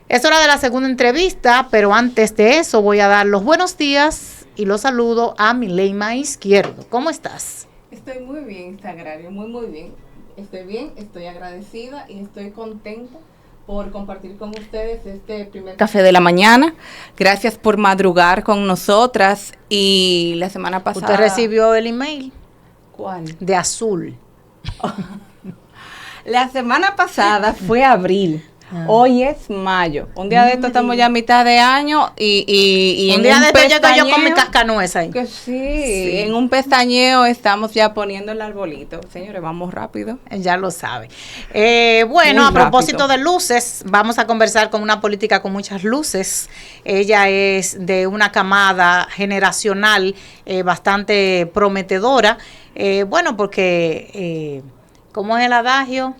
Es hora de la segunda entrevista, pero antes de eso voy a dar los buenos días y los saludo a Mileima Izquierdo. ¿Cómo estás? Estoy muy bien, Sagrario, muy bien. Estoy bien, estoy agradecida y estoy contenta por compartir con ustedes este primer café de la mañana. Gracias por madrugar con nosotras y la semana pasada... ¿Usted recibió el email? ¿Cuál? De Azul. La semana pasada fue abril. Hoy es mayo. Un día de esto estamos ya a mitad de año y un día de esto llego yo con mi cascanueces ahí. Que sí, en un pestañeo estamos ya poniendo el arbolito. Señores, vamos rápido. Ya lo sabe. Bueno, a propósito de luces, vamos a conversar con una política con muchas luces. Ella es de una camada generacional bastante prometedora. Bueno, porque, ¿cómo es el adagio?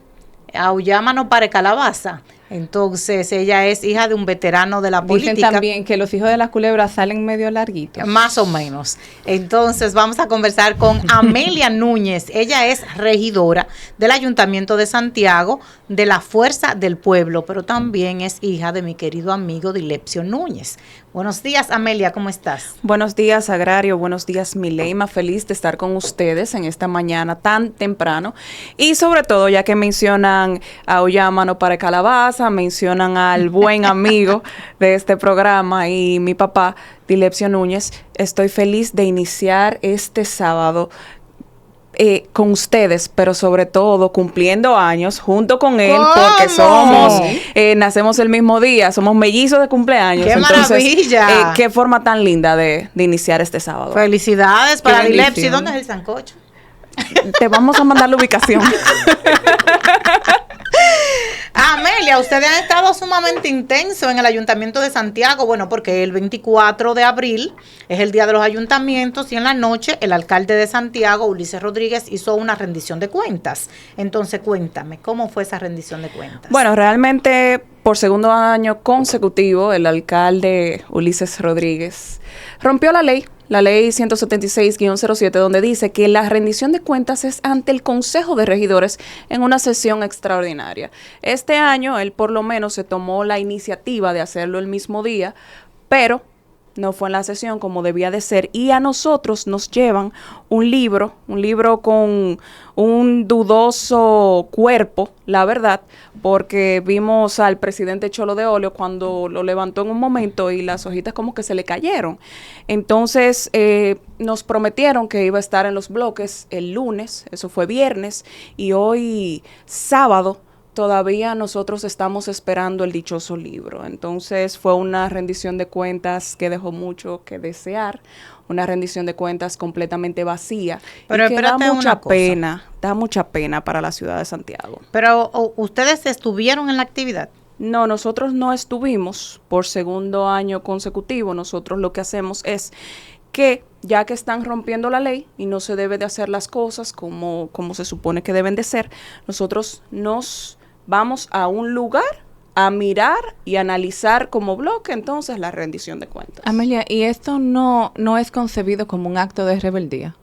Auyama no pare calabaza. Entonces, ella es hija de un veterano de la política. Dicen también que los hijos de las culebras salen medio larguitos. Más o menos. Entonces, vamos a conversar con Amelia Núñez. Ella es regidora del Ayuntamiento de Santiago, de la Fuerza del Pueblo, pero también es hija de mi querido amigo Dilepcio Núñez. Buenos días, Amelia, ¿cómo estás? Buenos días, Agrario. Buenos días, Mileima. Feliz de estar con ustedes en esta mañana tan temprano. Y sobre todo, ya que mencionan a Auyama no pare calabaza, mencionan al buen amigo de este programa y mi papá, Dilepcio Núñez, estoy feliz de iniciar este sábado con ustedes, pero sobre todo cumpliendo años junto con él, porque nacemos el mismo día, somos mellizos de cumpleaños. ¡Qué entonces, maravilla! Qué forma tan linda de iniciar este sábado. Felicidades para Dilepcio. ¿Dónde es el sancocho? Te vamos a mandar la ubicación. Amelia, ustedes han estado sumamente intensos en el Ayuntamiento de Santiago, bueno, porque el 24 de abril es el Día de los Ayuntamientos y en la noche el alcalde de Santiago, Ulises Rodríguez, hizo una rendición de cuentas. Entonces, cuéntame, ¿cómo fue esa rendición de cuentas? Bueno, realmente por segundo año consecutivo el alcalde Ulises Rodríguez rompió la ley 176-07, donde dice que la rendición de cuentas es ante el Consejo de Regidores en una sesión extraordinaria. Este año, él por lo menos se tomó la iniciativa de hacerlo el mismo día, pero no fue en la sesión como debía de ser, y a nosotros nos llevan un libro con un dudoso cuerpo, la verdad, porque vimos al presidente Cholo de Óleo cuando lo levantó en un momento y las hojitas como que se le cayeron. Entonces, nos prometieron que iba a estar en los bloques el lunes, eso fue viernes, y hoy sábado todavía nosotros estamos esperando el dichoso libro. Entonces fue una rendición de cuentas que dejó mucho que desear, una rendición de cuentas completamente vacía. Pero y que da mucha pena para la ciudad de Santiago. Pero ¿ustedes estuvieron en la actividad? No, nosotros no estuvimos por segundo año consecutivo. Nosotros lo que hacemos es que ya que están rompiendo la ley y no se debe de hacer las cosas como se supone que deben de ser, nosotros nos vamos a un lugar a mirar y analizar como bloque entonces la rendición de cuentas. Amelia, ¿y esto no es concebido como un acto de rebeldía?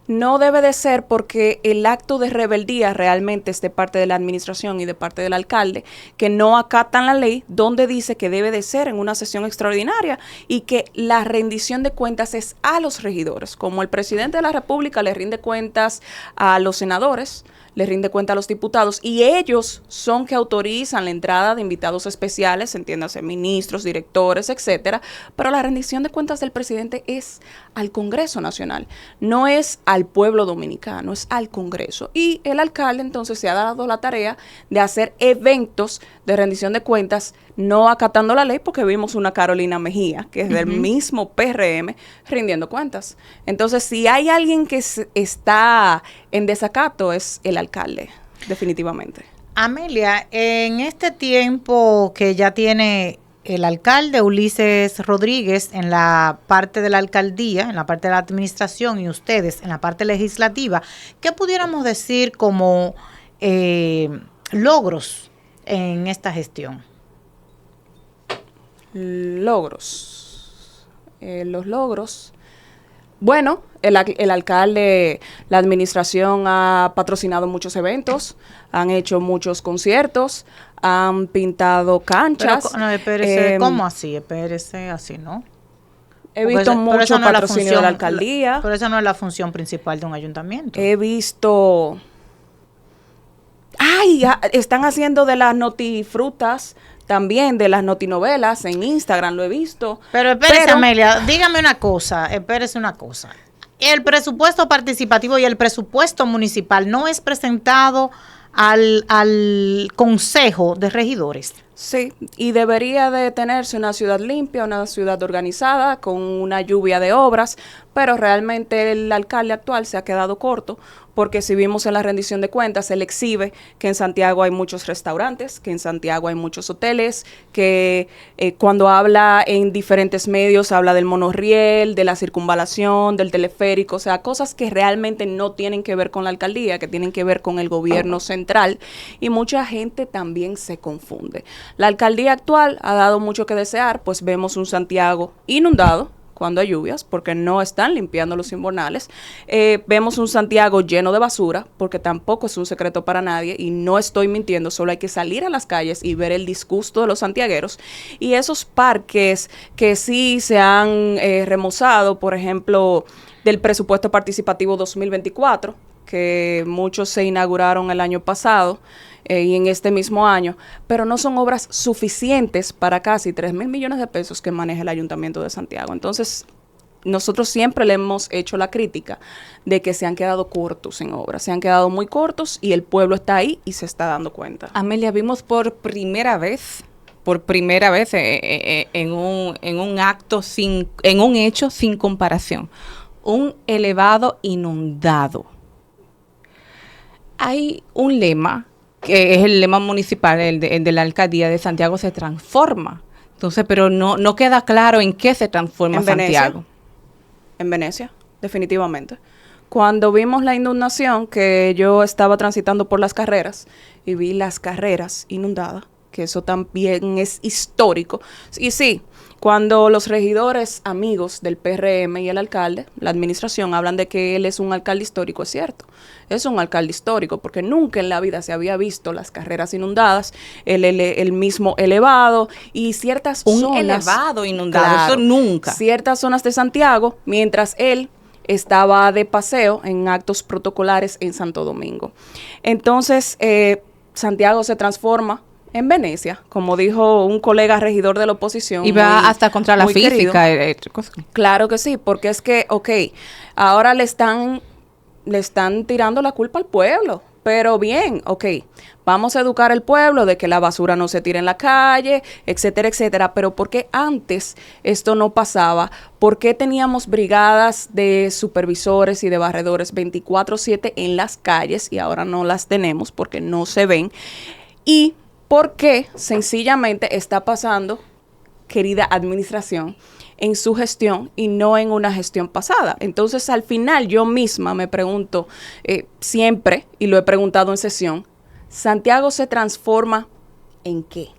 No debe de ser, porque el acto de rebeldía realmente es de parte de la administración y de parte del alcalde, que no acatan la ley donde dice que debe de ser en una sesión extraordinaria y que la rendición de cuentas es a los regidores. Como el presidente de la República le rinde cuentas a los senadores, le rinde cuenta a los diputados, y ellos son que autorizan la entrada de invitados especiales, entiéndase, ministros, directores, etcétera, pero la rendición de cuentas del presidente es al Congreso Nacional, no es al pueblo dominicano, es al Congreso. Y el alcalde entonces se ha dado la tarea de hacer eventos de rendición de cuentas, no acatando la ley, porque vimos una Carolina Mejía, que es del mismo PRM, rindiendo cuentas. Entonces, si hay alguien que está en desacato, es el alcalde, definitivamente. Amelia, en este tiempo que ya tiene el alcalde Ulises Rodríguez en la parte de la alcaldía, en la parte de la administración, y ustedes en la parte legislativa, ¿qué pudiéramos decir como logros en esta gestión? Logros. Los logros Bueno, el alcalde, la administración ha patrocinado muchos eventos, han hecho muchos conciertos, han pintado canchas. Pero, no, espérese, ¿cómo así? Espérese, así, ¿no? He visto mucho patrocinio de la alcaldía. Pero esa no es la función principal de un ayuntamiento. He visto... ¡Ay! Están haciendo de las notifrutas, también de las notinovelas en Instagram, lo he visto. Pero espérese, Amelia, dígame una cosa, espérese una cosa. El presupuesto participativo y el presupuesto municipal no es presentado al Consejo de Regidores. Sí, y debería de tenerse una ciudad limpia, una ciudad organizada, con una lluvia de obras, pero realmente el alcalde actual se ha quedado corto, porque si vimos en la rendición de cuentas, él exhibe que en Santiago hay muchos restaurantes, que en Santiago hay muchos hoteles, que cuando habla en diferentes medios, habla del monorriel, de la circunvalación, del teleférico, o sea, cosas que realmente no tienen que ver con la alcaldía, que tienen que ver con el gobierno central, y mucha gente también se confunde. La alcaldía actual ha dado mucho que desear, pues vemos un Santiago inundado cuando hay lluvias, porque no están limpiando los invernales. Vemos un Santiago lleno de basura, porque tampoco es un secreto para nadie, y no estoy mintiendo, solo hay que salir a las calles y ver el disgusto de los santiagueros. Y esos parques que sí se han remozado, por ejemplo, del presupuesto participativo 2024, que muchos se inauguraron el año pasado, y en este mismo año, pero no son obras suficientes para casi 3,000 millones de pesos que maneja el Ayuntamiento de Santiago. Entonces, nosotros siempre le hemos hecho la crítica de que se han quedado cortos en obras, se han quedado muy cortos y el pueblo está ahí y se está dando cuenta. Amelia, vimos por primera vez en un acto en un hecho sin comparación, un elevado inundado. Hay un lema que es el lema municipal, el de la alcaldía de Santiago se transforma. Entonces, pero no queda claro en qué se transforma Santiago. En Venecia, definitivamente. Cuando vimos la inundación, que yo estaba transitando por las carreras y vi las carreras inundadas, que eso también es histórico. Y sí, cuando los regidores amigos del PRM y el alcalde, la administración, hablan de que él es un alcalde histórico, es cierto. Es un alcalde histórico porque nunca en la vida se había visto las carreras inundadas, el mismo elevado y ciertas zonas. Un elevado inundado, claro, eso nunca. Ciertas zonas de Santiago, mientras él estaba de paseo en actos protocolares en Santo Domingo. Entonces, Santiago se transforma en Venecia, como dijo un colega regidor de la oposición. Y va hasta contra la física. Claro que sí, porque es que, ahora le están tirando la culpa al pueblo. Pero bien, vamos a educar al pueblo de que la basura no se tire en la calle, etcétera, etcétera. Pero ¿por qué antes esto no pasaba? ¿Por qué teníamos brigadas de supervisores y de barredores 24/7 en las calles y ahora no las tenemos porque no se ven? Y ¿por qué sencillamente está pasando, querida administración, en su gestión y no en una gestión pasada? Entonces, al final, yo misma me pregunto siempre, y lo he preguntado en sesión, ¿Santiago se transforma en qué?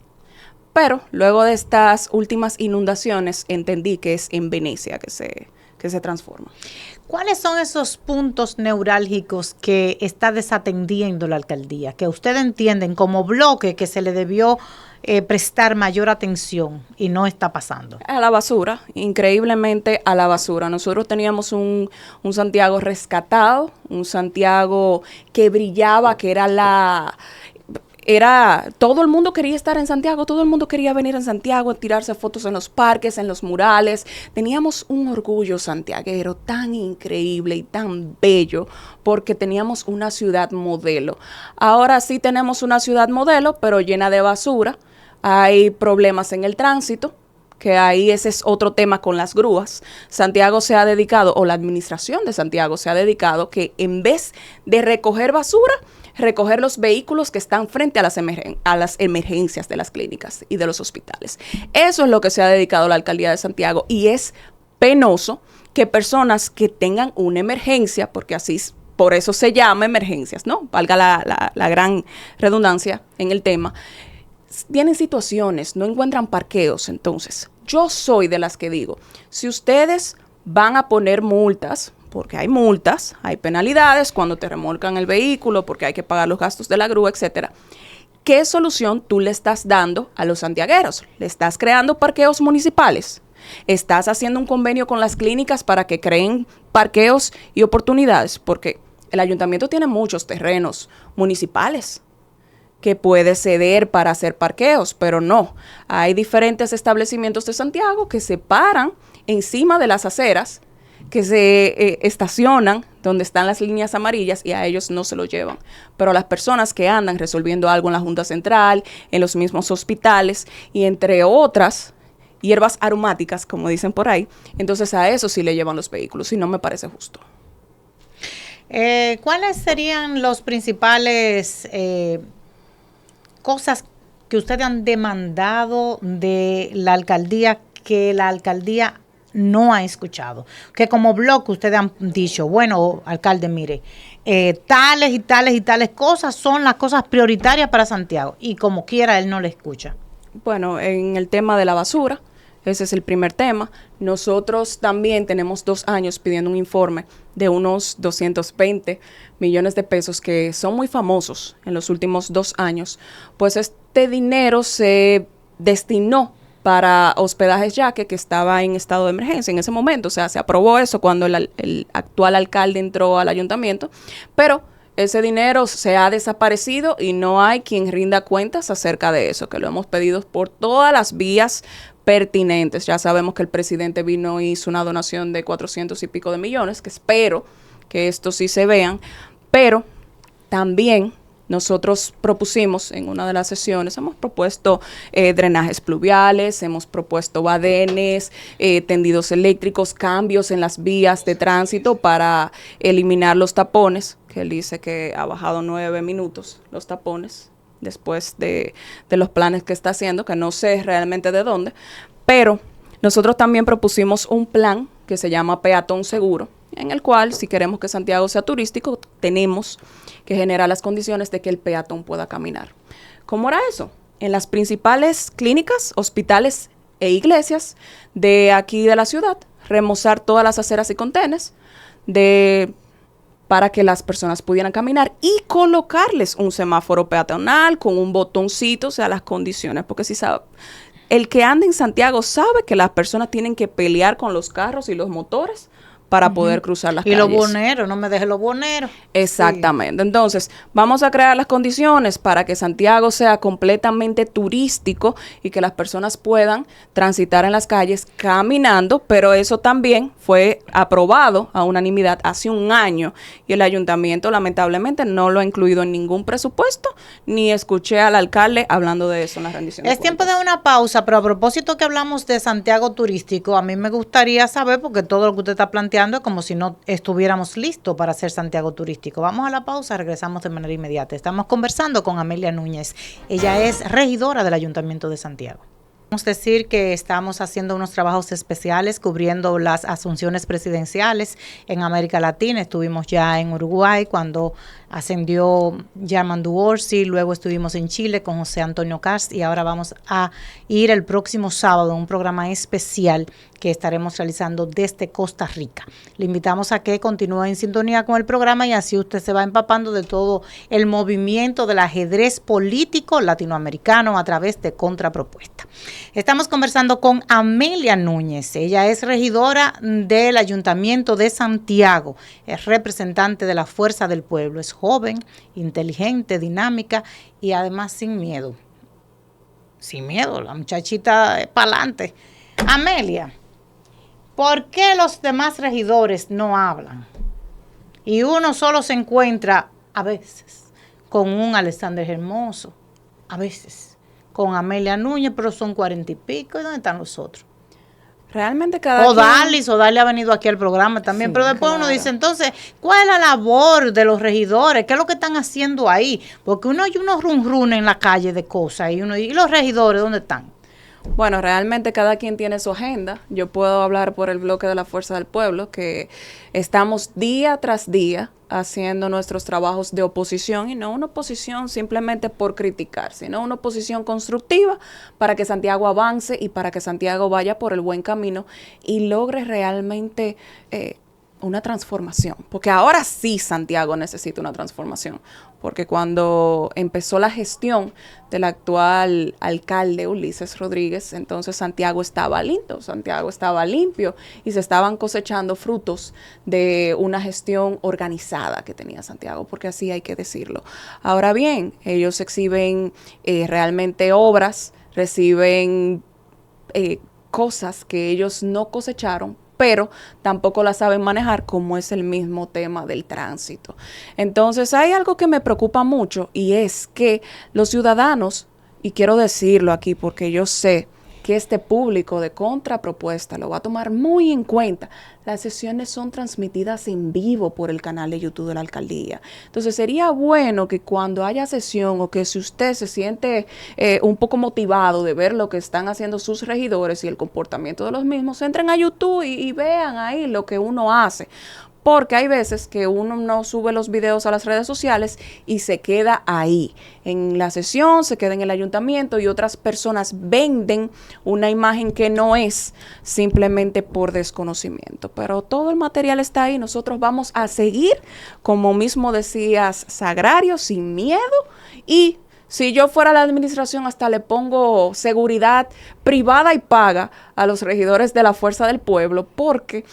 Pero luego de estas últimas inundaciones, entendí que es en Venecia que se transforma. ¿Cuáles son esos puntos neurálgicos que está desatendiendo la alcaldía, que ustedes entienden como bloque que se le debió prestar mayor atención y no está pasando? A la basura, increíblemente a la basura. Nosotros teníamos un Santiago rescatado, un Santiago que brillaba, que todo el mundo quería estar en Santiago, todo el mundo quería venir a Santiago, tirarse fotos en los parques, en los murales. Teníamos un orgullo santiaguero tan increíble y tan bello porque teníamos una ciudad modelo. Ahora sí tenemos una ciudad modelo, pero llena de basura. Hay problemas en el tránsito, que ahí ese es otro tema con las grúas. Santiago se ha dedicado, o la administración de Santiago se ha dedicado, que en vez de recoger basura, recoger los vehículos que están frente a las emergencias de las clínicas y de los hospitales. Eso es lo que se ha dedicado la alcaldía de Santiago y es penoso que personas que tengan una emergencia, porque por eso se llama emergencias, ¿no? Valga la gran redundancia en el tema, tienen situaciones, no encuentran parqueos. Entonces, yo soy de las que digo, si ustedes van a poner multas, porque hay multas, hay penalidades cuando te remolcan el vehículo, porque hay que pagar los gastos de la grúa, etcétera. ¿Qué solución tú le estás dando a los santiagueros? ¿Le estás creando parqueos municipales? ¿Estás haciendo un convenio con las clínicas para que creen parqueos y oportunidades? Porque el ayuntamiento tiene muchos terrenos municipales que puede ceder para hacer parqueos, pero no. Hay diferentes establecimientos de Santiago que se paran encima de las aceras, que se estacionan donde están las líneas amarillas y a ellos no se lo llevan. Pero a las personas que andan resolviendo algo en la Junta Central, en los mismos hospitales y entre otras hierbas aromáticas, como dicen por ahí, entonces a eso sí le llevan los vehículos y no me parece justo. ¿Cuáles serían los principales cosas que ustedes han demandado de la alcaldía que la alcaldía no ha escuchado? Que como bloque ustedes han dicho, bueno, alcalde, mire, tales y tales y tales cosas son las cosas prioritarias para Santiago, y como quiera él no le escucha. Bueno, en el tema de la basura, ese es el primer tema. Nosotros también tenemos 2 años pidiendo un informe de unos 220 millones de pesos que son muy famosos en los últimos 2 años. Pues este dinero se destinó para Hospedajes Yaque, que estaba en estado de emergencia en ese momento. O sea, se aprobó eso cuando el actual alcalde entró al ayuntamiento, pero ese dinero se ha desaparecido y no hay quien rinda cuentas acerca de eso, que lo hemos pedido por todas las vías pertinentes. Ya sabemos que el presidente vino y hizo una donación de 400 y pico de millones, que espero que esto sí se vean, pero también nosotros propusimos en una de las sesiones, hemos propuesto drenajes pluviales, hemos propuesto badenes, tendidos eléctricos, cambios en las vías de tránsito para eliminar los tapones, que él dice que ha bajado 9 minutos los tapones después de los planes que está haciendo, que no sé realmente de dónde, pero nosotros también propusimos un plan que se llama Peatón Seguro, en el cual, si queremos que Santiago sea turístico, tenemos que generar las condiciones de que el peatón pueda caminar. ¿Cómo era eso? En las principales clínicas, hospitales e iglesias de aquí de la ciudad, remozar todas las aceras y contenes para que las personas pudieran caminar y colocarles un semáforo peatonal con un botoncito, o sea, las condiciones, porque si sabe, el que anda en Santiago sabe que las personas tienen que pelear con los carros y los motores para poder cruzar las calles. Y los boneros, no me deje los boneros. Exactamente. Sí. Entonces, vamos a crear las condiciones para que Santiago sea completamente turístico y que las personas puedan transitar en las calles caminando, pero eso también fue aprobado a unanimidad hace 1 año y el ayuntamiento lamentablemente no lo ha incluido en ningún presupuesto, ni escuché al alcalde hablando de eso en la rendición de cuentas. Es tiempo de una pausa, pero a propósito que hablamos de Santiago turístico, a mí me gustaría saber, porque todo lo que usted está planteando es como si no estuviéramos listos para hacer Santiago turístico. Vamos a la pausa, regresamos de manera inmediata. Estamos conversando con Amelia Núñez. Ella es regidora del Ayuntamiento de Santiago. Podemos decir que estamos haciendo unos trabajos especiales cubriendo las asunciones presidenciales en América Latina. Estuvimos ya en Uruguay cuando ascendió Yamandu Orsi, luego estuvimos en Chile con José Antonio Cast y ahora vamos a ir el próximo sábado a un programa especial que estaremos realizando desde Costa Rica. Le invitamos a que continúe en sintonía con el programa y así usted se va empapando de todo el movimiento del ajedrez político latinoamericano a través de Contrapropuesta. Estamos conversando con Amelia Núñez. Ella es regidora del Ayuntamiento de Santiago, es representante de la Fuerza del Pueblo, es joven, inteligente, dinámica y además sin miedo. Sin miedo, la muchachita para adelante. Amelia, ¿por qué los demás regidores no hablan? Y uno solo se encuentra a veces con un Alexander Hermoso, a veces con Amelia Núñez, pero son 40 y pico. ¿Y dónde están los otros? Realmente cada Odalis ha venido aquí al programa también, sí, pero después uno dice, entonces, ¿cuál es la labor de los regidores? ¿Qué es lo que están haciendo ahí? Porque uno hay unos run en la calle de cosas y uno, ¿y los regidores dónde están? Bueno, realmente cada quien tiene su agenda. Yo puedo hablar por el bloque de la Fuerza del Pueblo, que estamos día tras día haciendo nuestros trabajos de oposición, y no una oposición simplemente por criticar, sino una oposición constructiva para que Santiago avance y para que Santiago vaya por el buen camino y logre realmente una transformación. Porque ahora sí Santiago necesita una transformación. Porque cuando empezó la gestión del actual alcalde Ulises Rodríguez, entonces Santiago estaba limpio y se estaban cosechando frutos de una gestión organizada que tenía Santiago, porque así hay que decirlo. Ahora bien, ellos exhiben realmente obras, reciben cosas que ellos no cosecharon, pero tampoco la saben manejar, como es el mismo tema del tránsito. Entonces hay algo que me preocupa mucho, y es que los ciudadanos, y quiero decirlo aquí porque yo sé que este público de contrapropuesta lo va a tomar muy en cuenta. Las sesiones son transmitidas en vivo por el canal de YouTube de la alcaldía. Entonces sería bueno que cuando haya sesión, o que si usted se siente un poco motivado de ver lo que están haciendo sus regidores y el comportamiento de los mismos, entren a YouTube y vean ahí lo que uno hace. Porque hay veces que uno no sube los videos a las redes sociales y se queda ahí, en la sesión, se queda en el ayuntamiento, y otras personas venden una imagen que no es, simplemente por desconocimiento. Pero todo el material está ahí. Nosotros vamos a seguir, como mismo decías, Sagrario, sin miedo. Y si yo fuera a la administración, hasta le pongo seguridad privada y paga a los regidores de la Fuerza del Pueblo, porque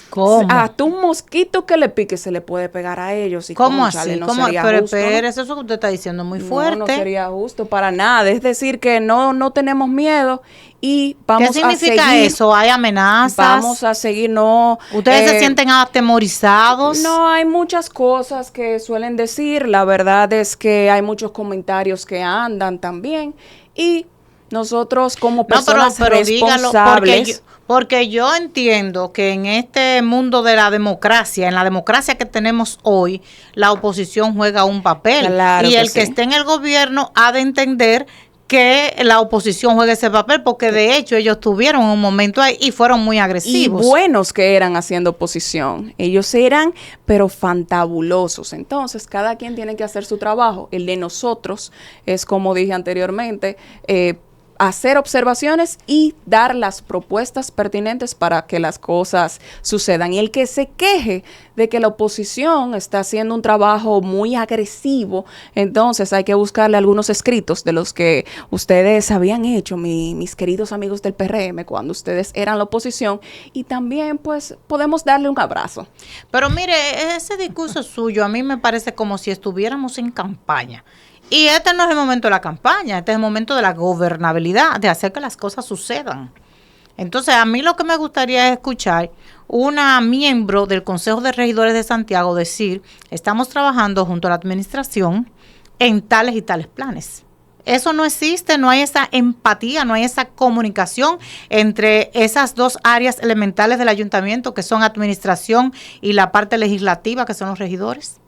hasta un mosquito que le pique se le puede pegar a ellos. Y ¿cómo así? No sería justo, pero eso que usted está diciendo es muy fuerte. No sería justo para nada. Es decir, que no tenemos miedo y vamos a seguir. ¿Qué significa eso? ¿Hay amenazas? Vamos a seguir, no. ¿Ustedes se sienten atemorizados? No, hay muchas cosas que suelen decir. La verdad es que hay muchos comentarios que andan también, y nosotros como personas responsables. Dígalo, porque yo entiendo que en este mundo de la democracia, en la democracia que tenemos hoy, la oposición juega un papel. Claro, y el que sí. esté en el gobierno ha de entender que la oposición juegue ese papel, porque de hecho ellos tuvieron un momento ahí y fueron muy agresivos. Y buenos que eran haciendo oposición. Ellos eran, pero fantabulosos. Entonces, cada quien tiene que hacer su trabajo. El de nosotros es, como dije anteriormente, hacer observaciones y dar las propuestas pertinentes para que las cosas sucedan. Y el que se queje de que la oposición está haciendo un trabajo muy agresivo, entonces hay que buscarle algunos escritos de los que ustedes habían hecho, mis queridos amigos del PRM, cuando ustedes eran la oposición, y también pues podemos darle un abrazo. Pero mire, ese discurso suyo a mí me parece como si estuviéramos en campaña. Y este no es el momento de la campaña, este es el momento de la gobernabilidad, de hacer que las cosas sucedan. Entonces, a mí lo que me gustaría es escuchar una miembro del Consejo de Regidores de Santiago decir: estamos trabajando junto a la administración en tales y tales planes. Eso no existe, no hay esa empatía, no hay esa comunicación entre esas dos áreas elementales del ayuntamiento, que son administración y la parte legislativa, que son los regidores.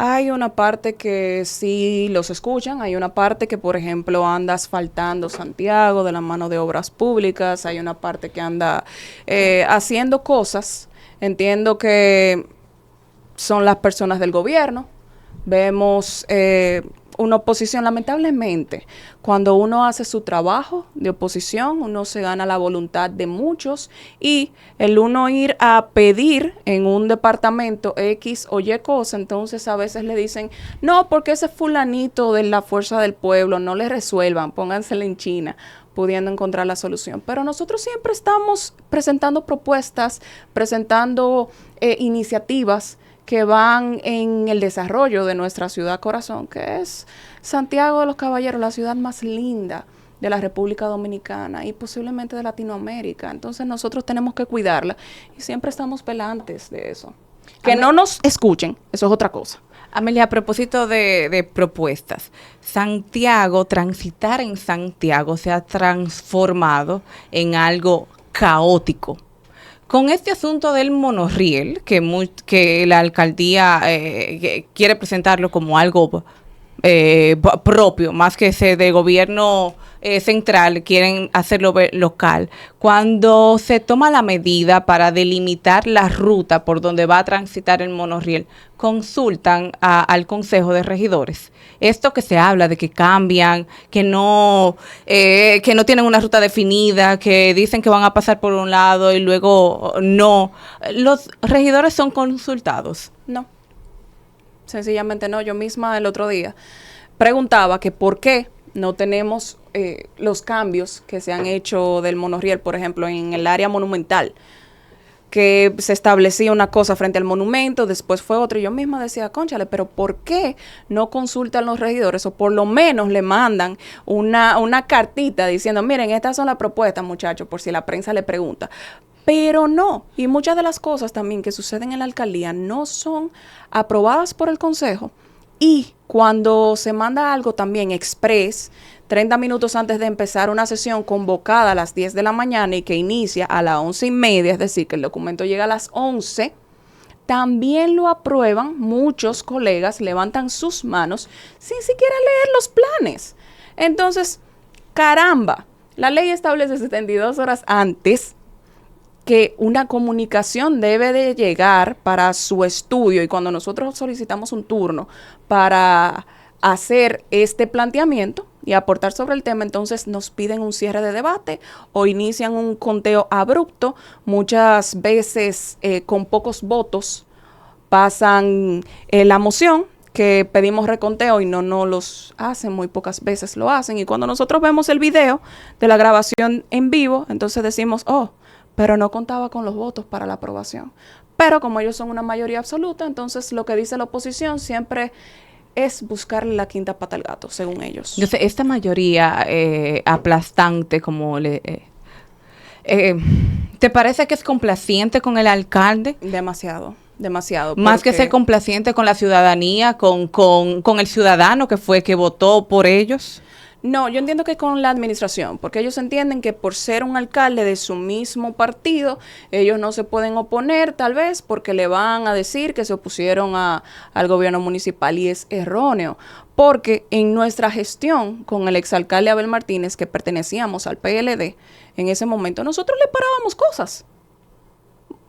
Hay una parte que sí los escuchan, hay una parte que, por ejemplo, anda asfaltando Santiago de la mano de Obras Públicas, hay una parte que anda haciendo cosas. Entiendo que son las personas del gobierno. Vemos una oposición, lamentablemente, cuando uno hace su trabajo de oposición, uno se gana la voluntad de muchos, y el uno ir a pedir en un departamento X o Y cosa, entonces a veces le dicen: no, porque ese fulanito de la Fuerza del Pueblo, no le resuelvan, póngansela en China, pudiendo encontrar la solución. Pero nosotros siempre estamos presentando propuestas, presentando iniciativas que van en el desarrollo de nuestra ciudad corazón, que es Santiago de los Caballeros, la ciudad más linda de la República Dominicana y posiblemente de Latinoamérica. Entonces nosotros tenemos que cuidarla y siempre estamos pelantes de eso. Que no nos escuchen, eso es otra cosa. Amelia, a propósito de propuestas, Santiago, transitar en Santiago se ha transformado en algo caótico. Con este asunto del monorriel, que la alcaldía quiere presentarlo como algo propio, más que ese de gobierno central, quieren hacerlo local. Cuando se toma la medida para delimitar la ruta por donde va a transitar el monorriel, consultan al Consejo de Regidores. Esto que se habla de que cambian, que no tienen una ruta definida, que dicen que van a pasar por un lado y luego no. ¿Los regidores son consultados? No. Sencillamente no. Yo misma el otro día preguntaba que por qué no tenemos los cambios que se han hecho del monorriel, por ejemplo, en el área monumental, que se establecía una cosa frente al monumento, después fue otra, y yo misma decía, cónchale, pero ¿por qué no consultan los regidores o por lo menos le mandan una cartita diciendo, miren, estas son las propuestas, muchachos, por si la prensa le pregunta? Pero no, y muchas de las cosas también que suceden en la alcaldía no son aprobadas por el consejo, y cuando se manda algo también express, 30 minutos antes de empezar una sesión convocada a las 10 de la mañana y que inicia a las 11:30, es decir, que el documento llega a las 11, también lo aprueban, muchos colegas levantan sus manos sin siquiera leer los planes. Entonces, caramba, la ley establece 72 horas antes que una comunicación debe de llegar para su estudio, y cuando nosotros solicitamos un turno para hacer este planteamiento y aportar sobre el tema, entonces nos piden un cierre de debate o inician un conteo abrupto, muchas veces con pocos votos pasan la moción que pedimos reconteo y no los hacen, muy pocas veces lo hacen, y cuando nosotros vemos el video de la grabación en vivo, entonces decimos, pero no contaba con los votos para la aprobación. Pero como ellos son una mayoría absoluta, entonces lo que dice la oposición siempre es buscarle la quinta pata al gato, según ellos. Entonces, esta mayoría aplastante, como ¿te parece que es complaciente con el alcalde? Demasiado. Más que ser complaciente con la ciudadanía, con el ciudadano que votó por ellos. No, yo entiendo que con la administración, porque ellos entienden que por ser un alcalde de su mismo partido, ellos no se pueden oponer, tal vez, porque le van a decir que se opusieron al gobierno municipal, y es erróneo, porque en nuestra gestión con el exalcalde Abel Martínez, que pertenecíamos al PLD, en ese momento nosotros le parábamos cosas.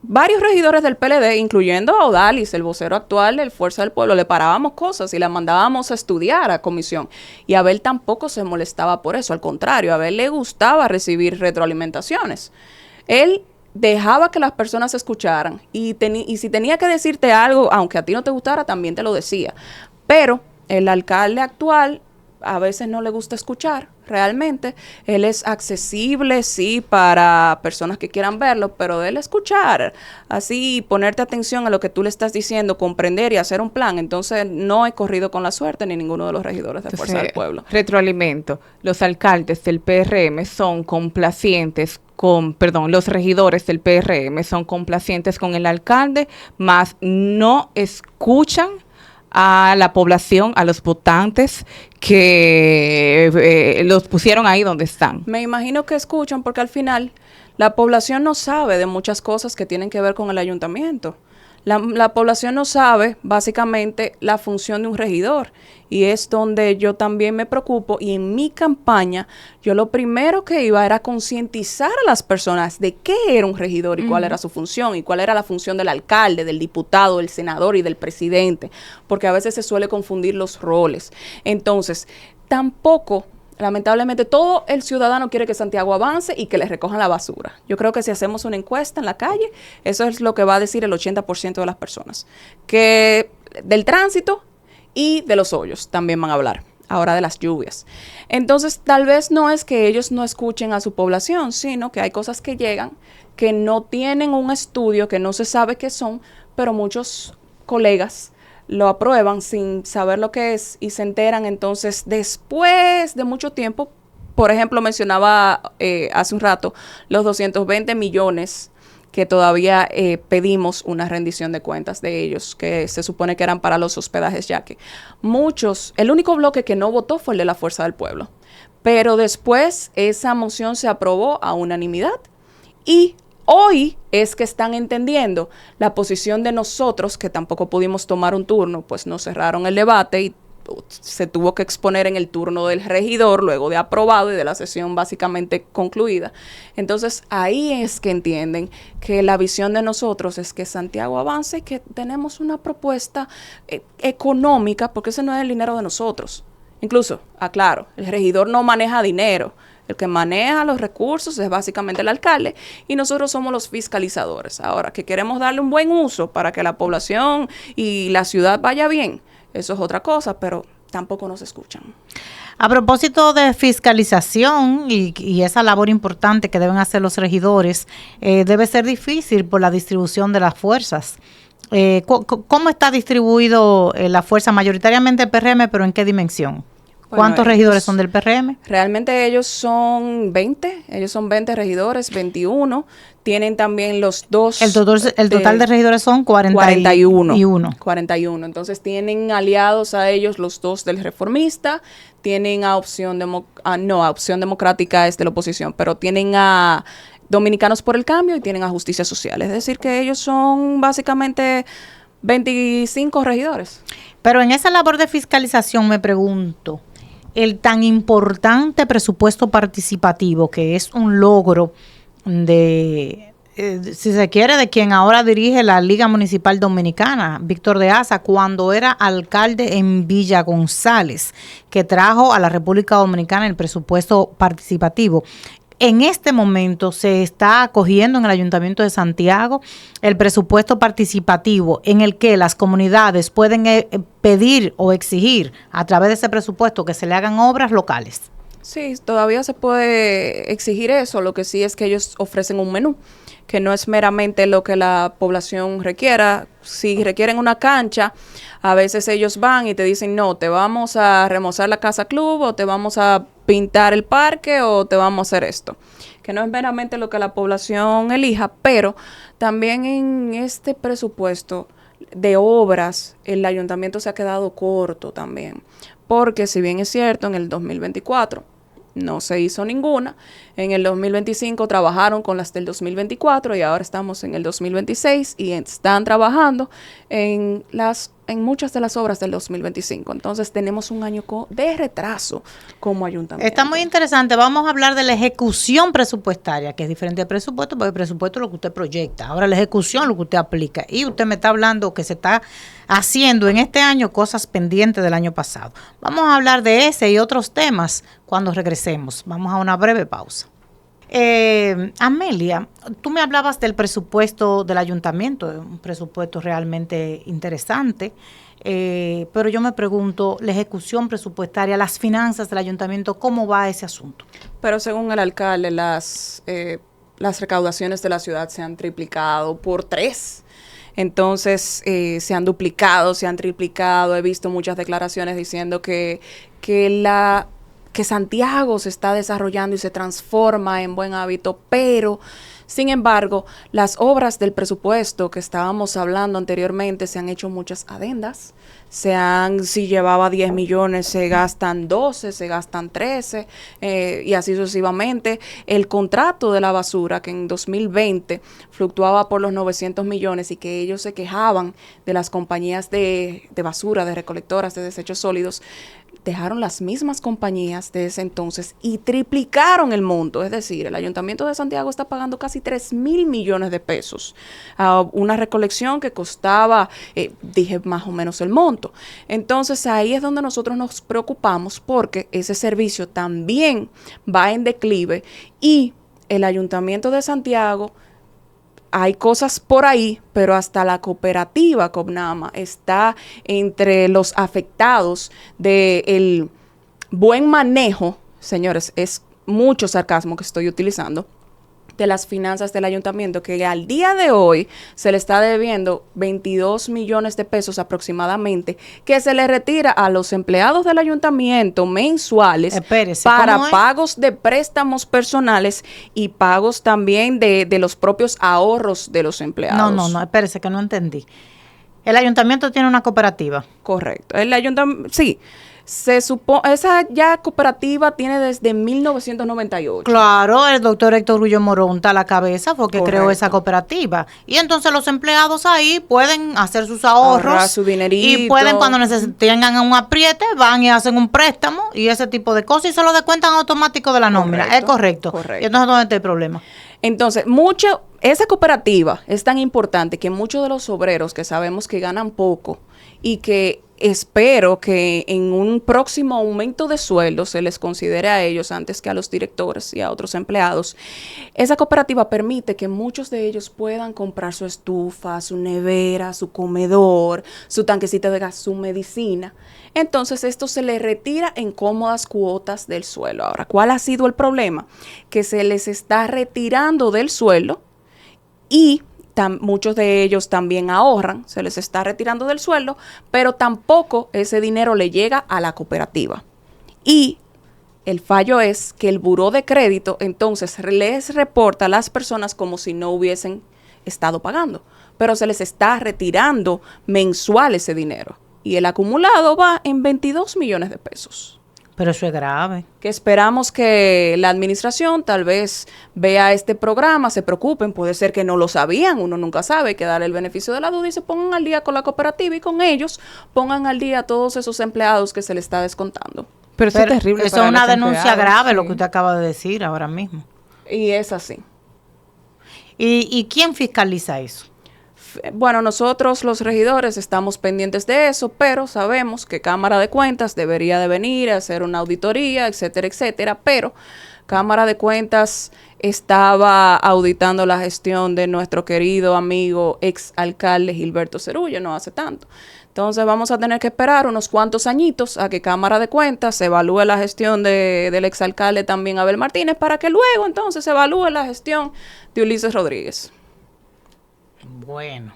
Varios regidores del PLD, incluyendo a Odalis, el vocero actual del Fuerza del Pueblo, le parábamos cosas y la mandábamos a estudiar a comisión. Y Abel tampoco se molestaba por eso. Al contrario, a Abel le gustaba recibir retroalimentaciones. Él dejaba que las personas escucharan y si tenía que decirte algo, aunque a ti no te gustara, también te lo decía. Pero el alcalde actual a veces no le gusta escuchar. Realmente, él es accesible, sí, para personas que quieran verlo, pero de él escuchar, así, ponerte atención a lo que tú le estás diciendo, comprender y hacer un plan. Entonces, no he corrido con la suerte ni ninguno de los regidores de Fuerza del Pueblo. Retroalimento. Los alcaldes del PRM son complacientes los regidores del PRM son complacientes con el alcalde, más no escuchan a la población, a los votantes que los pusieron ahí donde están. Me imagino que escuchan, porque al final la población no sabe de muchas cosas que tienen que ver con el ayuntamiento. La población no sabe básicamente la función de un regidor, y es donde yo también me preocupo, y en mi campaña yo lo primero que iba era concientizar a las personas de qué era un regidor y cuál era su función, y cuál era la función del alcalde, del diputado, del senador y del presidente, porque a veces se suele confundir los roles. Entonces, tampoco, lamentablemente, todo el ciudadano quiere que Santiago avance y que le recojan la basura. Yo creo que si hacemos una encuesta en la calle, eso es lo que va a decir el 80% de las personas. Que del tránsito y de los hoyos también van a hablar, ahora de las lluvias. Entonces, tal vez no es que ellos no escuchen a su población, sino que hay cosas que llegan que no tienen un estudio, que no se sabe qué son, pero muchos colegas lo aprueban sin saber lo que es y se enteran entonces después de mucho tiempo. Por ejemplo, mencionaba hace un rato los 220 millones que todavía pedimos una rendición de cuentas de ellos, que se supone que eran para los hospedajes, ya que muchos, el único bloque que no votó fue el de la Fuerza del Pueblo, pero después esa moción se aprobó a unanimidad, y hoy es que están entendiendo la posición de nosotros, que tampoco pudimos tomar un turno, pues nos cerraron el debate y se tuvo que exponer en el turno del regidor, luego de aprobado y de la sesión básicamente concluida. Entonces, ahí es que entienden que la visión de nosotros es que Santiago avance y que tenemos una propuesta económica, porque ese no es el dinero de nosotros. Incluso, aclaro, el regidor no maneja dinero. El que maneja los recursos es básicamente el alcalde y nosotros somos los fiscalizadores. Ahora, que queremos darle un buen uso para que la población y la ciudad vaya bien, eso es otra cosa, pero tampoco nos escuchan. A propósito de fiscalización y esa labor importante que deben hacer los regidores, debe ser difícil por la distribución de las fuerzas. ¿Cómo está distribuido la fuerza? Mayoritariamente el PRM, pero ¿en qué dimensión? ¿Cuántos regidores son del PRM? Realmente ellos son 20 regidores, 21. Tienen también los dos. El total de regidores son 41. 41. Entonces tienen aliados a ellos los dos del Reformista, tienen a Opción Democrática es de la oposición, pero tienen a Dominicanos por el Cambio y tienen a Justicia Social. Es decir, que ellos son básicamente 25 regidores. Pero en esa labor de fiscalización me pregunto, el tan importante presupuesto participativo, que es un logro de, si se quiere, de quien ahora dirige la Liga Municipal Dominicana, Víctor de Asa, cuando era alcalde en Villa González, que trajo a la República Dominicana el presupuesto participativo. En este momento se está acogiendo en el Ayuntamiento de Santiago el presupuesto participativo en el que las comunidades pueden pedir o exigir a través de ese presupuesto que se le hagan obras locales. Sí, todavía se puede exigir eso, lo que sí es que ellos ofrecen un menú, que no es meramente lo que la población requiera. Si requieren una cancha, a veces ellos van y te dicen, no, te vamos a remozar la casa club o te vamos a pintar el parque o te vamos a hacer esto, que no es meramente lo que la población elija, pero también en este presupuesto de obras el ayuntamiento se ha quedado corto también, porque si bien es cierto en el 2024 no se hizo ninguna, en el 2025 trabajaron con las del 2024 y ahora estamos en el 2026 y están trabajando en muchas de las obras del 2025. Entonces tenemos un año de retraso como ayuntamiento. Está muy interesante. Vamos a hablar de la ejecución presupuestaria, que es diferente al presupuesto, porque el presupuesto es lo que usted proyecta. Ahora la ejecución es lo que usted aplica. Y usted me está hablando que se está haciendo en este año cosas pendientes del año pasado. Vamos a hablar de ese y otros temas cuando regresemos. Vamos a una breve pausa. Amelia, tú me hablabas del presupuesto del ayuntamiento, un presupuesto realmente interesante, pero yo me pregunto, la ejecución presupuestaria, las finanzas del ayuntamiento, ¿cómo va ese asunto? Pero según el alcalde, las recaudaciones de la ciudad se han triplicado por 3. Entonces se han duplicado, se han triplicado. He visto muchas declaraciones diciendo que Santiago se está desarrollando y se transforma en buen hábito, pero sin embargo, las obras del presupuesto que estábamos hablando anteriormente se han hecho muchas adendas. Si llevaba 10 millones, se gastan 12, se gastan 13 y así sucesivamente. El contrato de la basura, que en 2020 fluctuaba por los 900 millones y que ellos se quejaban de las compañías de basura, de recolectoras de desechos sólidos, dejaron las mismas compañías de ese entonces y triplicaron el monto. Es decir, el Ayuntamiento de Santiago está pagando casi 3,000 millones de pesos a una recolección que costaba, dije más o menos el monto. Entonces ahí es donde nosotros nos preocupamos porque ese servicio también va en declive y el Ayuntamiento de Santiago, hay cosas por ahí, pero hasta la cooperativa Copnama está entre los afectados del buen manejo, señores, es mucho sarcasmo que estoy utilizando, de las finanzas del ayuntamiento, que al día de hoy se le está debiendo 22 millones de pesos aproximadamente, que se le retira a los empleados del ayuntamiento mensuales. Espérese, para pagos de préstamos personales y pagos también de los propios ahorros de los empleados. No, espérese, que no entendí. El ayuntamiento tiene una cooperativa. Correcto. El ayuntamiento, sí. esa ya cooperativa tiene desde 1998. Claro, el doctor Héctor Ulloa Morón está a la cabeza porque creó esa cooperativa. Y entonces los empleados ahí pueden hacer sus ahorros, su dinerito, y pueden, cuando tengan un apriete, van y hacen un préstamo y ese tipo de cosas y se lo descuentan automático de la nómina. Es correcto. Y entonces, ¿dónde está el problema? Entonces, esa cooperativa es tan importante que muchos de los obreros que sabemos que ganan poco y que espero que en un próximo aumento de sueldo se les considere a ellos antes que a los directores y a otros empleados, esa cooperativa permite que muchos de ellos puedan comprar su estufa, su nevera, su comedor, su tanquecito de gas, su medicina. Entonces esto se les retira en cómodas cuotas del sueldo. Ahora, ¿cuál ha sido el problema? Que se les está retirando del sueldo y muchos de ellos también ahorran, se les está retirando del sueldo, pero tampoco ese dinero le llega a la cooperativa. Y el fallo es que el buró de crédito entonces les reporta a las personas como si no hubiesen estado pagando, pero se les está retirando mensual ese dinero. Y el acumulado va en 22 millones de pesos. Pero eso es grave. Que esperamos que la administración tal vez vea este programa, se preocupen, puede ser que no lo sabían, uno nunca sabe, hay que darle el beneficio de la duda y se pongan al día con la cooperativa y con ellos pongan al día a todos esos empleados que se les está descontando. Pero eso es terrible. Eso es una denuncia grave, lo que usted acaba de decir ahora mismo. Y es así. ¿Y quién fiscaliza eso? Bueno, nosotros los regidores estamos pendientes de eso, pero sabemos que Cámara de Cuentas debería de venir a hacer una auditoría, etcétera, etcétera, pero Cámara de Cuentas estaba auditando la gestión de nuestro querido amigo ex alcalde Gilberto Cerullo no hace tanto. Entonces vamos a tener que esperar unos cuantos añitos a que Cámara de Cuentas evalúe la gestión del exalcalde también Abel Martínez para que luego entonces se evalúe la gestión de Ulises Rodríguez. Bueno,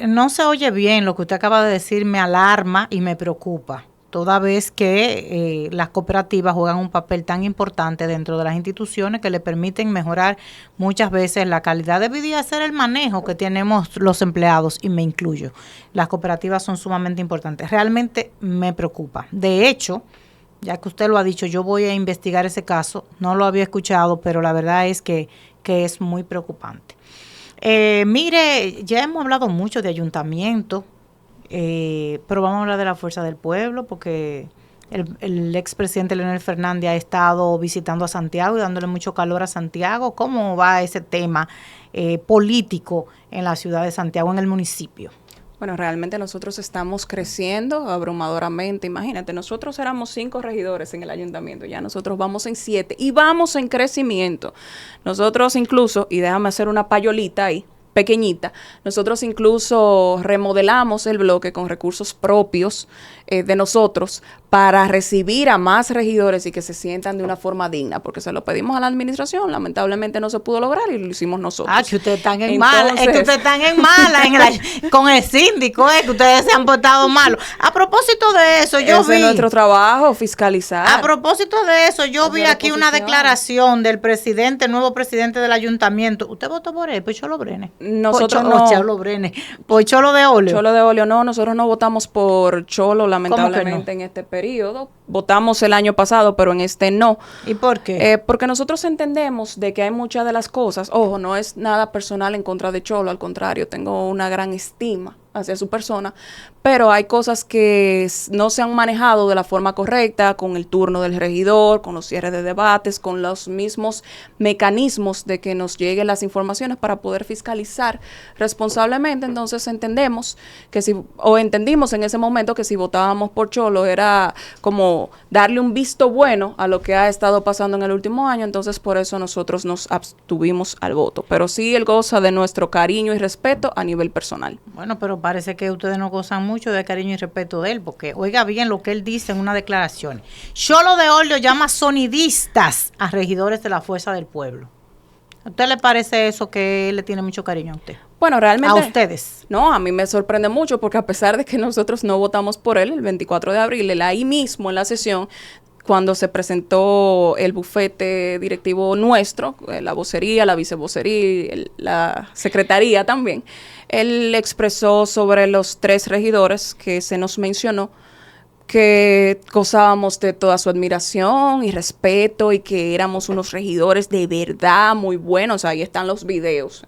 no se oye bien lo que usted acaba de decir, me alarma y me preocupa, toda vez que las cooperativas juegan un papel tan importante dentro de las instituciones que le permiten mejorar muchas veces la calidad de vida y hacer el manejo que tenemos los empleados, y me incluyo. Las cooperativas son sumamente importantes, realmente me preocupa. De hecho, ya que usted lo ha dicho, yo voy a investigar ese caso, no lo había escuchado, pero la verdad es que es muy preocupante. Mire, ya hemos hablado mucho de ayuntamiento, pero vamos a hablar de la Fuerza del Pueblo, porque el expresidente Leonel Fernández ha estado visitando a Santiago y dándole mucho calor a Santiago. ¿Cómo va ese tema político en la ciudad de Santiago, en el municipio? Bueno, realmente nosotros estamos creciendo abrumadoramente. Imagínate, nosotros éramos 5 regidores en el ayuntamiento, ya nosotros vamos en 7 y vamos en crecimiento. Nosotros incluso, y déjame hacer una payolita ahí, pequeñita, nosotros incluso remodelamos el bloque con recursos propios de nosotros para recibir a más regidores y que se sientan de una forma digna, porque se lo pedimos a la administración, lamentablemente no se pudo lograr y lo hicimos nosotros. Ah, que ustedes están en mala, es que ustedes están en mala con el síndico, que ustedes se han portado malos. A propósito de eso, yo vi... es nuestro trabajo, fiscalizar. A propósito de eso, yo vi aquí una declaración del presidente, el nuevo presidente del ayuntamiento. ¿Usted votó por él, por Cholo Brenes? Nosotros no. Cholo Brenes, por Cholo de Olio. Cholo de Olio no, nosotros no votamos por Cholo, lamentablemente, en este periodo. Votamos el año pasado, pero en este no. ¿Y por qué? Porque nosotros entendemos de que hay muchas de las cosas, ojo, no es nada personal en contra de Cholo, al contrario, tengo una gran estima hacia su persona, pero hay cosas que no se han manejado de la forma correcta, con el turno del regidor, con los cierres de debates, con los mismos mecanismos de que nos lleguen las informaciones para poder fiscalizar responsablemente. Entonces entendimos en ese momento que si votábamos por Cholo era como darle un visto bueno a lo que ha estado pasando en el último año, entonces por eso nosotros nos abstuvimos al voto, pero sí él goza de nuestro cariño y respeto a nivel personal. Bueno, pero parece que ustedes no gozan mucho de cariño y respeto de él, porque oiga bien lo que él dice en una declaración. Cholo de Olio llama sonidistas a regidores de la Fuerza del Pueblo. ¿A usted le parece eso, que él le tiene mucho cariño a usted? Bueno, realmente... ¿A ustedes? No, a mí me sorprende mucho, porque a pesar de que nosotros no votamos por él, el 24 de abril, él ahí mismo en la sesión, cuando se presentó el bufete directivo nuestro, la vocería, la vicevocería, la secretaría también, él expresó sobre los 3 regidores que se nos mencionó que gozábamos de toda su admiración y respeto y que éramos unos regidores de verdad muy buenos. Ahí están los videos,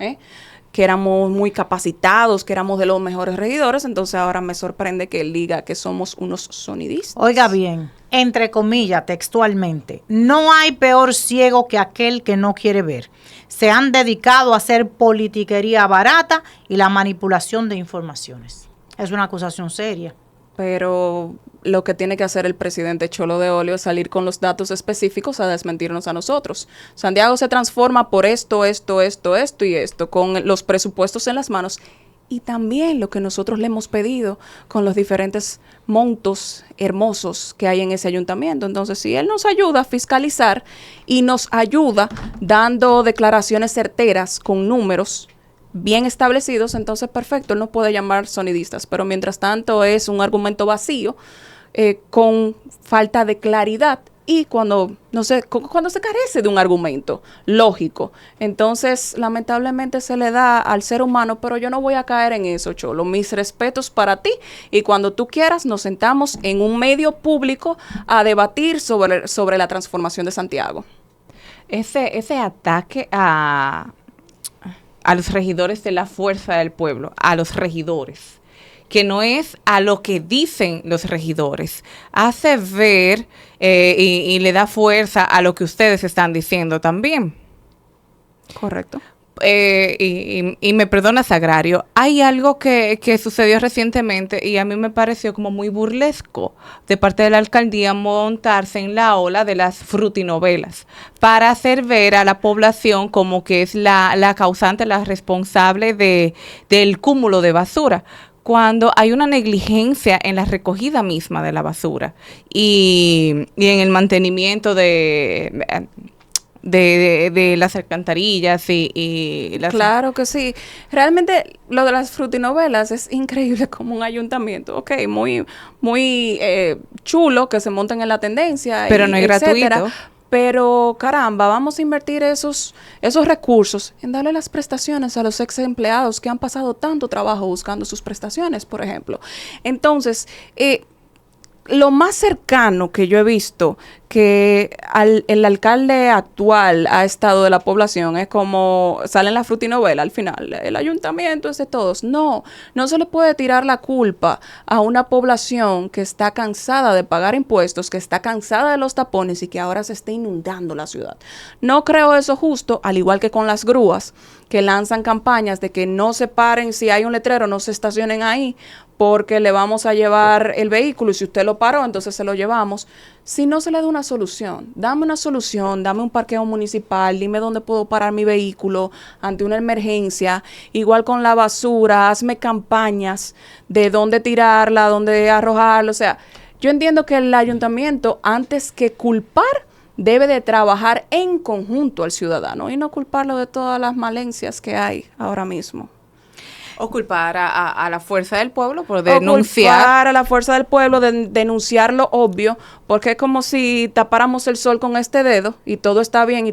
que éramos muy capacitados, que éramos de los mejores regidores. Entonces ahora me sorprende que él diga que somos unos sonidistas. Oiga bien, entre comillas, textualmente, no hay peor ciego que aquel que no quiere ver. Se han dedicado a hacer politiquería barata y la manipulación de informaciones. Es una acusación seria. Pero lo que tiene que hacer el presidente Cholo de Olio es salir con los datos específicos a desmentirnos a nosotros. Santiago se transforma por esto y esto, con los presupuestos en las manos. Y también lo que nosotros le hemos pedido con los diferentes montos hermosos que hay en ese ayuntamiento. Entonces, si él nos ayuda a fiscalizar y nos ayuda dando declaraciones certeras con números bien establecidos, entonces perfecto, él nos puede llamar sonidistas. Pero mientras tanto es un argumento vacío, con falta de claridad. Y cuando se carece de un argumento lógico, entonces lamentablemente se le da al ser humano, pero yo no voy a caer en eso, Cholo. Mis respetos para ti, y cuando tú quieras nos sentamos en un medio público a debatir sobre la transformación de Santiago. Ese ataque a los regidores de la Fuerza del Pueblo, a los regidores, que no es a lo que dicen los regidores, hace ver y le da fuerza a lo que ustedes están diciendo también. Correcto. Y me perdona, Sagrario, hay algo que sucedió recientemente y a mí me pareció como muy burlesco de parte de la alcaldía montarse en la ola de las frutinovelas para hacer ver a la población como que es la causante, la responsable del cúmulo de basura, cuando hay una negligencia en la recogida misma de la basura y en el mantenimiento de las alcantarillas y las... Claro que sí. Realmente lo de las frutinovelas es increíble, como un ayuntamiento, muy chulo que se monten en la tendencia, pero no es gratuito. Pero caramba, vamos a invertir esos recursos en darle las prestaciones a los ex empleados que han pasado tanto trabajo buscando sus prestaciones, por ejemplo. Entonces, lo más cercano que yo he visto que el alcalde actual ha estado de la población es como sale en la frutinovela al final, el ayuntamiento es de todos. No se le puede tirar la culpa a una población que está cansada de pagar impuestos, que está cansada de los tapones y que ahora se está inundando la ciudad. No creo eso justo, al igual que con las grúas, que lanzan campañas de que no se paren, si hay un letrero no se estacionen ahí, porque le vamos a llevar el vehículo y si usted lo paró, entonces se lo llevamos. Si no se le da una solución, dame un parqueo municipal, dime dónde puedo parar mi vehículo ante una emergencia. Igual con la basura, hazme campañas de dónde tirarla, dónde arrojarla. O sea, yo entiendo que el ayuntamiento, antes que culpar, debe de trabajar en conjunto al ciudadano y no culparlo de todas las malencias que hay ahora mismo. O culpar a la Fuerza del Pueblo por denunciar. O culpar a la Fuerza del Pueblo de denunciar lo obvio, porque es como si tapáramos el sol con este dedo y todo está bien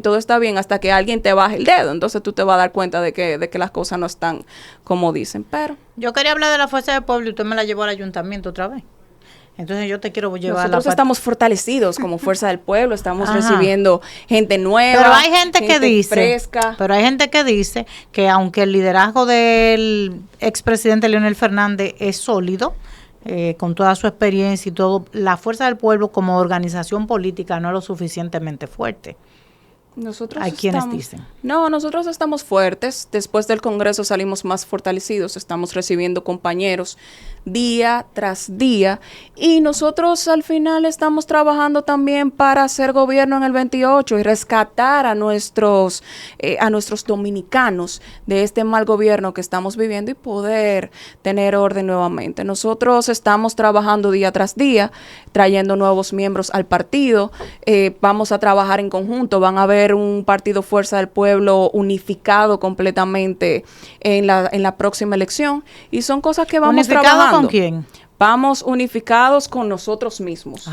hasta que alguien te baje el dedo. Entonces tú te vas a dar cuenta de que las cosas no están como dicen. Pero yo quería hablar de la Fuerza del Pueblo y usted me la llevó al ayuntamiento otra vez. Entonces yo te quiero llevar Nosotros estamos fortalecidos como Fuerza del Pueblo, estamos recibiendo gente nueva, pero hay gente que dice, fresca. Pero hay gente que dice que aunque el liderazgo del expresidente Leonel Fernández es sólido, con toda su experiencia y todo, la Fuerza del Pueblo como organización política no es lo suficientemente fuerte. Hay quienes dicen. No, nosotros estamos fuertes. Después del Congreso salimos más fortalecidos. Estamos recibiendo compañeros día tras día. Y nosotros al final estamos trabajando también para hacer gobierno en el 28 y rescatar a nuestros dominicanos de este mal gobierno que estamos viviendo y poder tener orden nuevamente. Nosotros estamos trabajando día tras día, trayendo nuevos miembros al partido. Vamos a trabajar en conjunto. Van a ver un partido Fuerza del Pueblo unificado completamente en la próxima elección, y son cosas que vamos trabajando. ¿Con quién? Vamos unificados con nosotros mismos.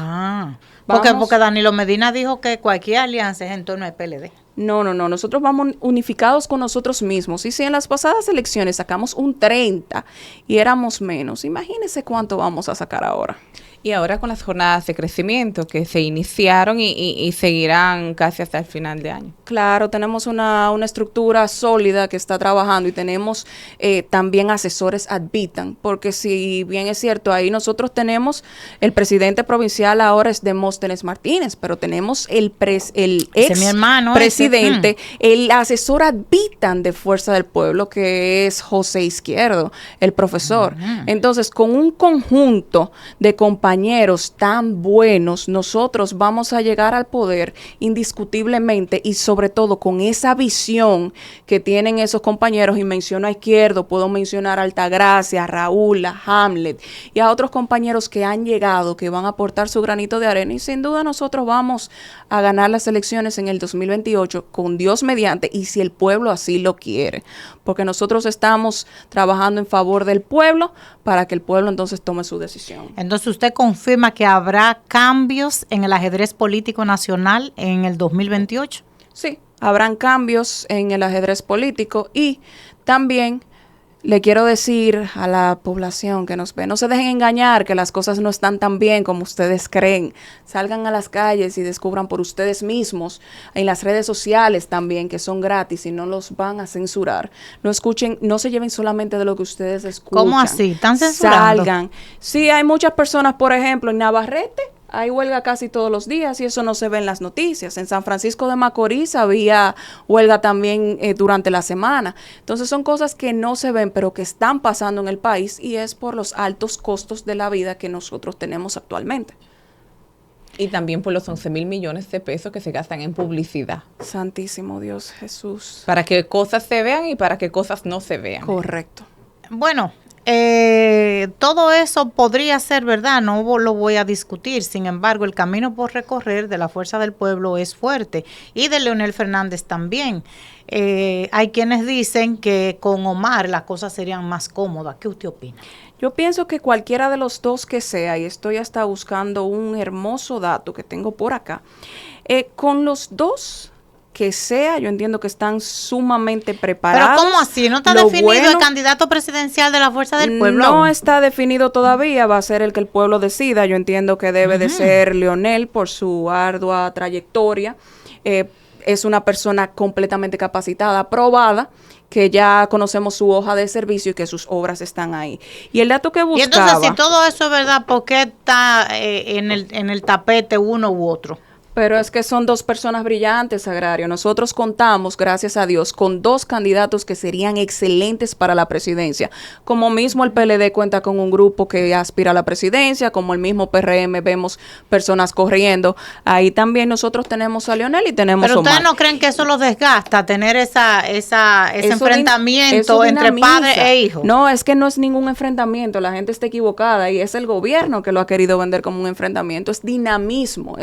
Porque Danilo Medina dijo que cualquier alianza es en torno al PLD. No, nosotros vamos unificados con nosotros mismos. Y si en las pasadas elecciones sacamos un 30 y éramos menos, imagínense cuánto vamos a sacar ahora. Y ahora con las jornadas de crecimiento que se iniciaron y seguirán casi hasta el final de año. Claro, tenemos una estructura sólida que está trabajando y tenemos también asesores ad vitam, porque si bien es cierto, ahí nosotros tenemos, el presidente provincial ahora es Demóstenes Martínez, pero tenemos el ex presidente, el asesor ad vitam de Fuerza del Pueblo, que es José Izquierdo, el profesor. Entonces, con un conjunto de compañeros tan buenos, nosotros vamos a llegar al poder indiscutiblemente, y sobre todo con esa visión que tienen esos compañeros, y menciono a Izquierdo, puedo mencionar a Altagracia, a Raúl, a Hamlet y a otros compañeros que han llegado, que van a aportar su granito de arena, y sin duda nosotros vamos a ganar las elecciones en el 2028 con Dios mediante, y si el pueblo así lo quiere, porque nosotros estamos trabajando en favor del pueblo para que el pueblo entonces tome su decisión. Entonces, ¿usted confirma que habrá cambios en el ajedrez político nacional en el 2028? Sí, habrán cambios en el ajedrez político, y también le quiero decir a la población que nos ve, no se dejen engañar que las cosas no están tan bien como ustedes creen. Salgan a las calles y descubran por ustedes mismos, en las redes sociales también, que son gratis y no los van a censurar. No escuchen, no se lleven solamente de lo que ustedes escuchan. ¿Cómo así? ¿Están censurando? Salgan. Sí, hay muchas personas, por ejemplo, en Navarrete, hay huelga casi todos los días y eso no se ve en las noticias. En San Francisco de Macorís había huelga también durante la semana. Entonces son cosas que no se ven, pero que están pasando en el país, y es por los altos costos de la vida que nosotros tenemos actualmente. Y también por los 11,000 millones de pesos que se gastan en publicidad. Santísimo Dios Jesús. Para que cosas se vean y para que cosas no se vean. Correcto. Bueno, todo eso podría ser verdad, no lo voy a discutir. Sin embargo, el camino por recorrer de la Fuerza del Pueblo es fuerte, y de Leonel Fernández también. Hay quienes dicen que con Omar las cosas serían más cómodas. ¿Qué usted opina? Yo pienso que cualquiera de los dos que sea, y estoy hasta buscando un hermoso dato que tengo por acá, con los dos que sea, yo entiendo que están sumamente preparados. ¿Pero cómo así? ¿No está definido el candidato presidencial de la Fuerza del Pueblo? No está definido todavía, va a ser el que el pueblo decida. Yo entiendo que debe de ser Leonel por su ardua trayectoria. Es una persona completamente capacitada, aprobada, que ya conocemos su hoja de servicio y que sus obras están ahí. Y el dato que buscaba... Y entonces, si todo eso es verdad, ¿por qué está en el tapete uno u otro? Pero es que son dos personas brillantes, Agrario. Nosotros contamos, gracias a Dios, con dos candidatos que serían excelentes para la presidencia. Como mismo el PLD cuenta con un grupo que aspira a la presidencia, como el mismo PRM vemos personas corriendo. Ahí también nosotros tenemos a Leonel y tenemos a Omar. ¿Pero ustedes no creen que eso los desgasta, tener ese enfrentamiento entre padre e hijo? No, es que no es ningún enfrentamiento. La gente está equivocada y es el gobierno que lo ha querido vender como un enfrentamiento. Es dinamismo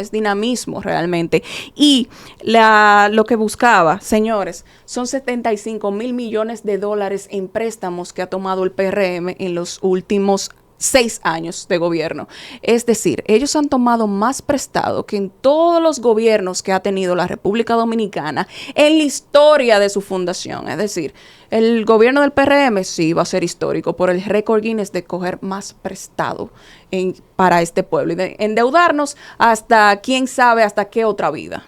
realmente. Y lo que buscaba, señores, son 75,000 millones de dólares en préstamos que ha tomado el PRM en los últimos 6 años de gobierno. Es decir, ellos han tomado más prestado que en todos los gobiernos que ha tenido la República Dominicana en la historia de su fundación. Es decir, el gobierno del PRM sí va a ser histórico por el récord Guinness de coger más prestado para este pueblo y de endeudarnos hasta quién sabe hasta qué otra vida.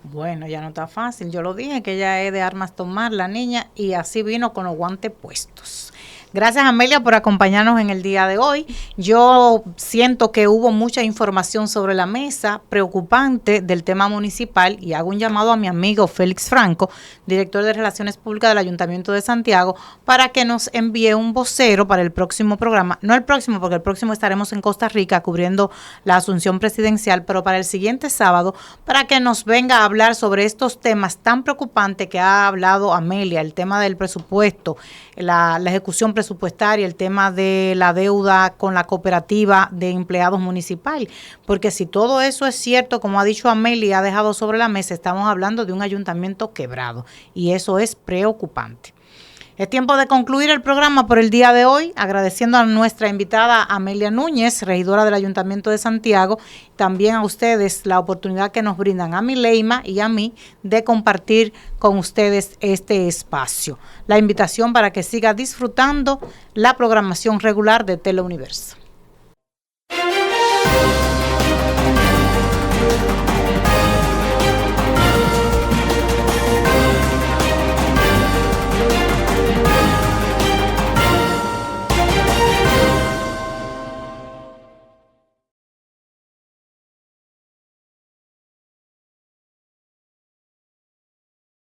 Bueno, ya no está fácil. Yo lo dije que ella es de armas tomar, la niña, y así vino con los guantes puestos. Gracias, Amelia, por acompañarnos en el día de hoy. Yo siento que hubo mucha información sobre la mesa, preocupante del tema municipal, y hago un llamado a mi amigo Félix Franco, director de Relaciones Públicas del Ayuntamiento de Santiago, para que nos envíe un vocero para el próximo programa. No el próximo, porque el próximo estaremos en Costa Rica cubriendo la asunción presidencial, pero para el siguiente sábado, para que nos venga a hablar sobre estos temas tan preocupantes que ha hablado Amelia, el tema del presupuesto, la ejecución presupuestaria, el tema de la deuda con la cooperativa de empleados municipal, porque si todo eso es cierto, como ha dicho Amelia, ha dejado sobre la mesa, estamos hablando de un ayuntamiento quebrado, y eso es preocupante. Es tiempo de concluir el programa por el día de hoy, agradeciendo a nuestra invitada Amelia Núñez, regidora del Ayuntamiento de Santiago, también a ustedes la oportunidad que nos brindan a Mileima y a mí de compartir con ustedes este espacio. La invitación para que siga disfrutando la programación regular de Teleuniverso.